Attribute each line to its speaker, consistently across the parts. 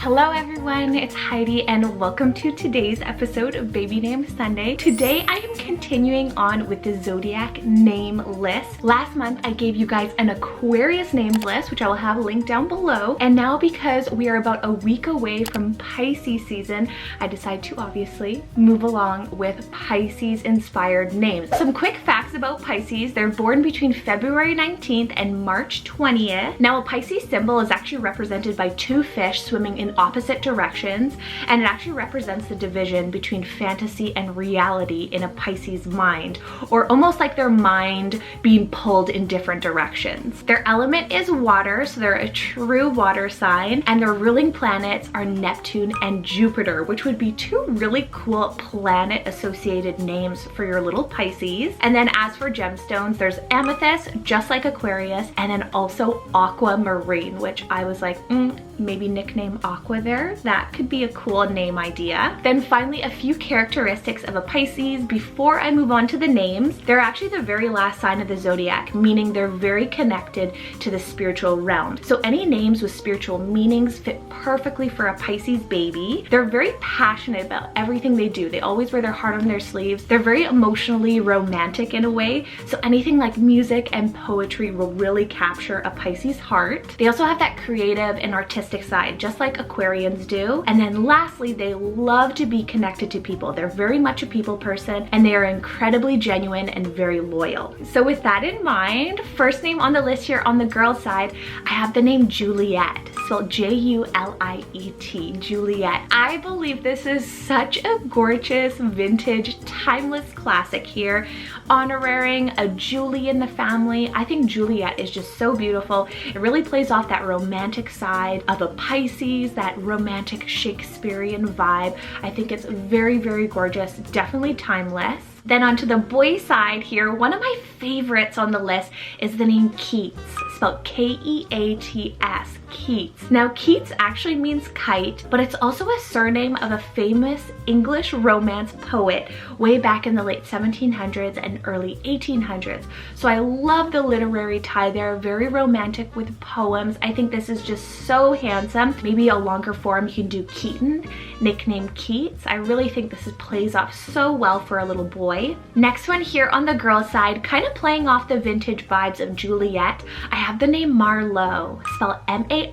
Speaker 1: Hello everyone, it's Heidi and welcome to today's episode of Baby Name Sunday. Today I am continuing on with the zodiac name list. Last month I gave you guys an Aquarius names list, which I will have linked down below. And now because we are about a week away from Pisces season, I decided to obviously move along with Pisces inspired names. Some quick facts about Pisces. They're born between February 19th and March 20th. Now a Pisces symbol is actually represented by two fish swimming in opposite directions, and it actually represents the division between fantasy and reality in a Pisces mind, or almost like their mind being pulled in different directions. Their element is water, so they're a true water sign, and their ruling planets are Neptune and Jupiter, which would be two really cool planet associated names for your little Pisces. And then as for gemstones, there's amethyst, just like Aquarius, and then also aquamarine, which I was like, maybe nickname Aqua there. That could be a cool name idea. Then finally, a few characteristics of a Pisces before I move on to the names. They're actually the very last sign of the zodiac, meaning they're very connected to the spiritual realm. So any names with spiritual meanings fit perfectly for a Pisces baby. They're very passionate about everything they do. They always wear their heart on their sleeves. They're very emotionally romantic in a way. So anything like music and poetry will really capture a Pisces heart. They also have that creative and artistic side, just like Aquarians do. And then lastly, they love to be connected to people. They're very much a people person, and they are incredibly genuine and very loyal. So with that in mind, first name on the list here on the girl side, I have the name Juliet, spelled J-U-L-I-E-T, Juliet. I believe this is such a gorgeous, vintage, timeless classic here, honoring a Julie in the family. I think Juliet is just so beautiful. It really plays off that romantic side of a Pisces, that romantic Shakespearean vibe. I think it's very, very gorgeous, definitely timeless. Then onto the boy side here, one of my favorites on the list is the name Keats, spelled K-E-A-T-S, Keats. Now Keats actually means kite, but it's also a surname of a famous English romance poet way back in the late 1700s and early 1800s. So I love the literary tie there, very romantic with poems. I think this is just so handsome. Maybe a longer form you can do Keaton, nickname Keats. I really think this plays off so well for a little boy. Next one here on the girl side, kind of playing off the vintage vibes of Juliet, I have the name Marlo, spelled M-A-R-L-O-W-E.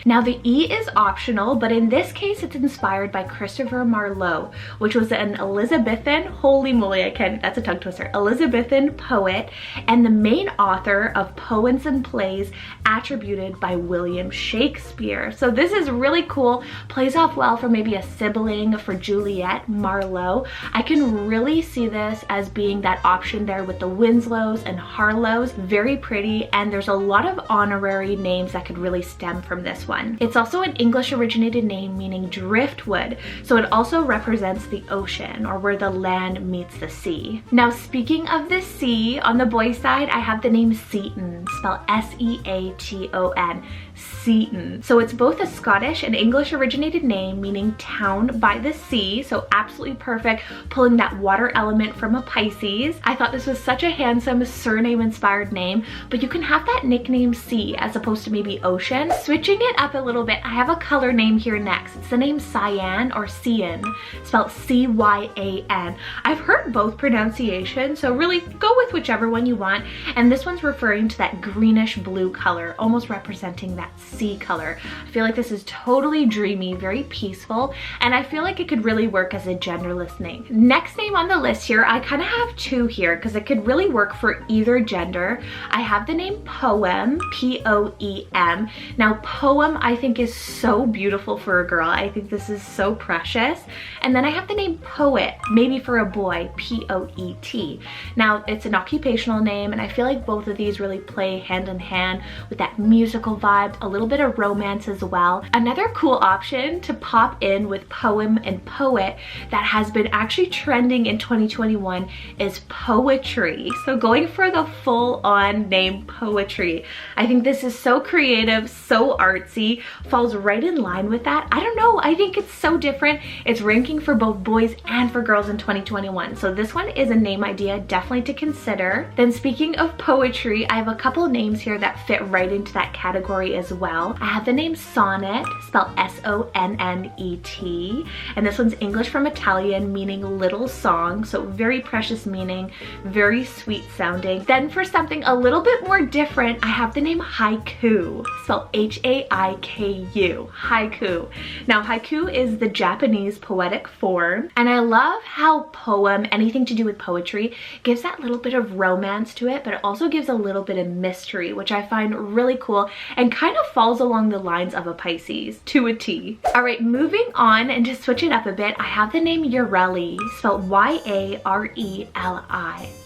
Speaker 1: Now the E is optional, but in this case it's inspired by Christopher Marlowe, which was an Elizabethan, holy moly, that's a tongue twister, Elizabethan poet, and the main author of poems and plays attributed by William Shakespeare. So this is really cool, plays off well for maybe a sibling for Juliet, Marlo. I can really see this as being that option there with the Winslows and Harlows, very pretty, and there's a lot of honorary names that could really stem from this one. It's also an English originated name meaning driftwood, so it also represents the ocean, or where the land meets the sea. Now speaking of the sea, on the boy side I have the name Seton, spelled S-E-A-T-O-N, Seton. So it's both a Scottish and English originated name meaning town by the sea, so absolutely perfect, pulling that water element from a Pisces. I thought this was such a handsome surname inspired name, but you can have that nickname sea as opposed to maybe ocean. Switching it up a little bit, I have a color name here next. It's the name Cyan, or Cyan, spelled C-Y-A-N. I've heard both pronunciations, so really go with whichever one you want. And this one's referring to that greenish blue color, almost representing that sea color. I feel like this is totally dreamy, very peaceful, and I feel like it could really work as a genderless name. Next name on the list here, I kind of have two here because it could really work for either gender. I have the name Poem, P-O-E-M. Now Poem I think is so beautiful for a girl. I think this is so precious. And then I have the name Poet, maybe for a boy, P-O-E-T. Now it's an occupational name, and I feel like both of these really play hand in hand with that musical vibe, a little bit of romance as well. Another cool option to pop in with Poem and Poet that has been actually trending in 2021 is poetry. So going for the full-on name Poetry. I think this is so creative, so artsy, falls right in line with that. I don't know, I think it's so different. It's ranking for both boys and for girls in 2021. So this one is a name idea definitely to consider. Then speaking of poetry, I have a couple names here that fit right into that category as well. I have the name Sonnet, spelled S-O-N-N-E-T, and this one's English from Italian, meaning little song, so very precious meaning, very sweet sounding. Then for something a little bit more different, I have the name Haiku, spelled H-A-I-K-U, Haiku. Now haiku is the Japanese poetic form, and I love how poem, anything to do with poetry, gives that little bit of romance to it, but it also gives a little bit of mystery, which I find really cool and kind of falls along the lines of a Pisces to a T. All right, moving on, and to switch it up a bit, I have the name Yoreli, spelled Y-A-R-E-L-I,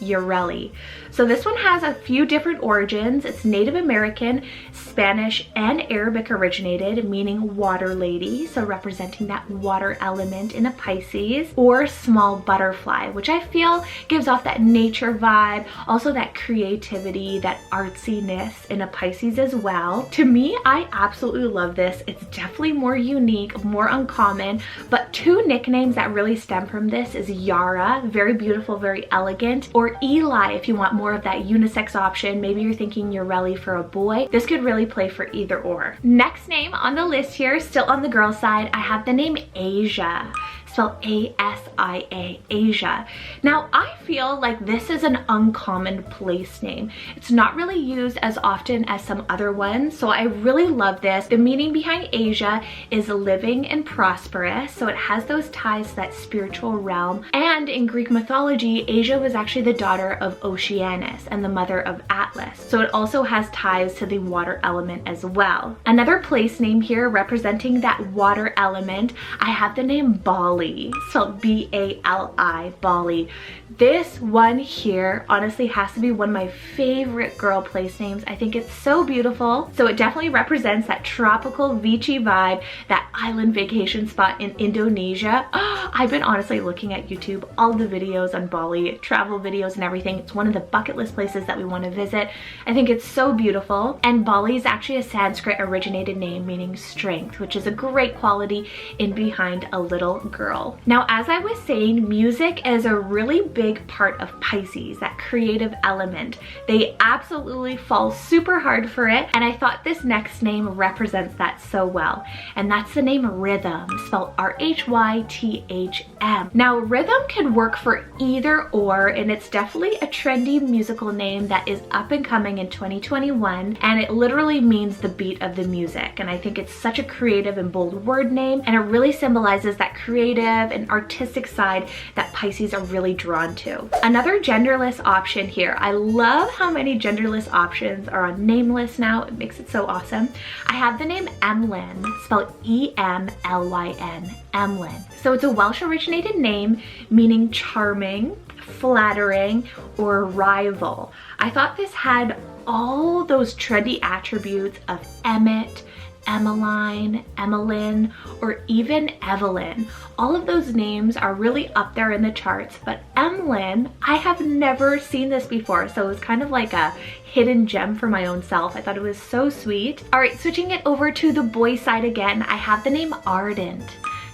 Speaker 1: Yoreli. So this one has a few different origins. It's Native American, Spanish, and Arabic originated, meaning water lady, so representing that water element in a Pisces, or small butterfly, which I feel gives off that nature vibe, also that creativity, that artsiness in a Pisces as well. To me, I absolutely love this. It's definitely more unique, more uncommon, but two nicknames that really stem from this is Yara, very beautiful, very elegant, or Eli if you want more of that unisex option. Maybe you're thinking Yoreli for a boy. This could really play for either or. Next name on the list here, still on the girl side, I have the name Asia, spelled A-S-I-A, Asia. Now I feel like this is an uncommon place name. It's not really used as often as some other ones, so I really love this. The meaning behind Asia is living and prosperous, so it has those ties to that spiritual realm. And in Greek mythology, Asia was actually the daughter of Oceanus and the mother of Atlas, so it also has ties to the water element as well. Another place name here representing that water element, I have the name Bali, spelled B-A-L-I, Bali. This one here honestly has to be one of my favorite girl place names. I think it's so beautiful. So it definitely represents that tropical beachy vibe, that island vacation spot in Indonesia. I've been honestly looking at YouTube, all the videos on Bali, travel videos and everything. It's one of the bucket list places that we want to visit. I think it's so beautiful. And Bali is actually a Sanskrit originated name meaning strength, which is a great quality in behind a little girl. Now, as I was saying, music is a really big part of Pisces, that creative element. They absolutely fall super hard for it, and I thought this next name represents that so well, and that's the name Rhythm, spelled R-H-Y-T-H-M. Now, Rhythm can work for either or, and it's definitely a trendy musical name that is up and coming in 2021, and it literally means the beat of the music, and I think it's such a creative and bold word name, and it really symbolizes that creative and artistic side that Pisces are really drawn to. Another genderless option here. I love how many genderless options are on Nameless now. It makes it so awesome. I have the name Emlyn, spelled E-M-L-Y-N, Emlyn. So it's a Welsh originated name meaning charming, flattering, or rival. I thought this had all those trendy attributes of Emmett, Emmeline, Emlyn, or even Evelyn. All of those names are really up there in the charts, but Emlyn, I have never seen this before, so it was kind of like a hidden gem for my own self. I thought it was so sweet. All right, switching it over to the boy side again, I have the name Arden.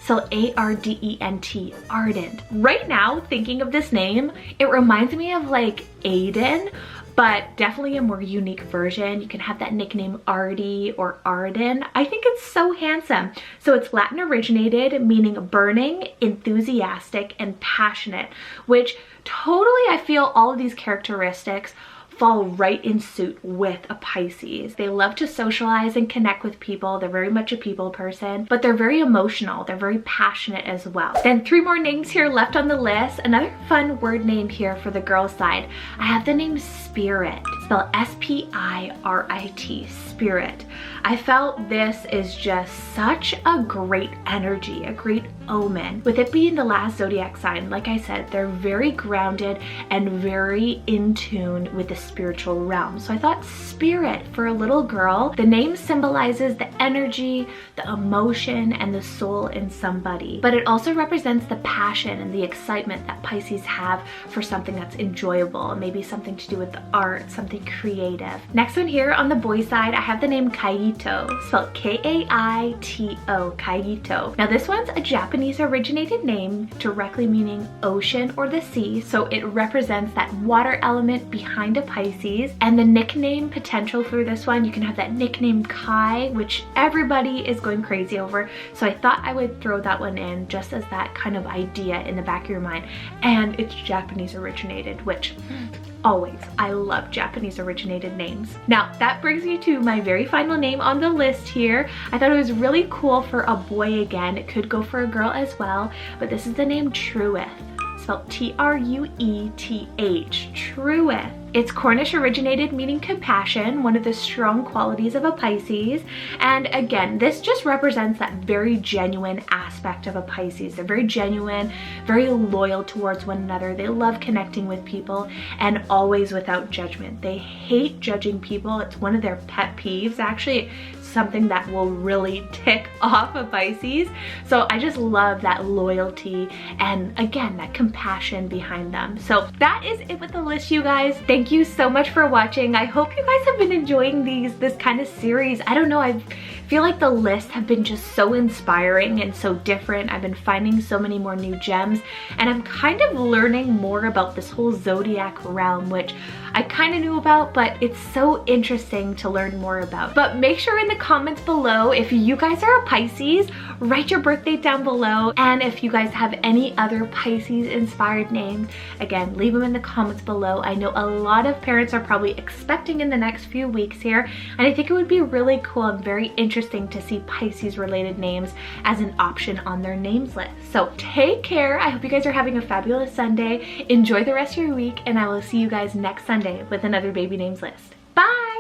Speaker 1: So A-R-D-E-N-T, Arden. Right now, thinking of this name, it reminds me of like Aiden, but definitely a more unique version. You can have that nickname Artie or Arden. I think it's so handsome. So it's Latin originated, meaning burning, enthusiastic, and passionate, which totally I feel all of these characteristics fall right in suit with a Pisces. They love to socialize and connect with people. They're very much a people person, but they're very emotional. They're very passionate as well. Then 3 more names here left on the list. Another fun word name here for the girl side. I have the name Spirit, spelled S-P-I-R-I-T, spirit. I felt this is just such a great energy, a great omen. With it being the last zodiac sign, like I said, they're very grounded and very in tune with the spiritual realm. So I thought spirit for a little girl, the name symbolizes the energy, the emotion, and the soul in somebody. But it also represents the passion and the excitement that Pisces have for something that's enjoyable, maybe something to do with the art, something creative. Next one here on the boy side, I have the name Kaito, spelled K-A-I-T-O, Kaito. Now this one's a Japanese originated name, directly meaning ocean or the sea, so it represents that water element behind a Pisces. And the nickname potential for this one, you can have that nickname Kai, which everybody is going crazy over, so I thought I would throw that one in just as that kind of idea in the back of your mind. And it's Japanese originated, which always, I love Japanese originated names. Now that brings me to my very final name on the list here. I thought it was really cool for a boy again. It could go for a girl as well, but this is the name Trueth, spelled T-R-U-E-T-H, Trueth. It's Cornish originated, meaning compassion, one of the strong qualities of a Pisces. And again, this just represents that very genuine aspect of a Pisces. They're very genuine, very loyal towards one another. They love connecting with people and always without judgment. They hate judging people. It's one of their pet peeves, actually. Something that will really tick off a Pisces. So I just love that loyalty and again, that compassion behind them. So that is it with the list, you guys. Thank you so much for watching. I hope you guys have been enjoying this kind of series. I don't know, I feel like the lists have been just so inspiring and so different. I've been finding so many more new gems, and I'm kind of learning more about this whole zodiac realm, which I kind of knew about, but it's so interesting to learn more about. But make sure in the comments below, if you guys are a Pisces, write your birth date down below. And if you guys have any other Pisces inspired names, again, leave them in the comments below. I know a lot of parents are probably expecting in the next few weeks here, and I think it would be really cool and very interesting to see Pisces related names as an option on their names list. So take care. I hope you guys are having a fabulous Sunday. Enjoy the rest of your week, and I will see you guys next Sunday with another baby names list. Bye!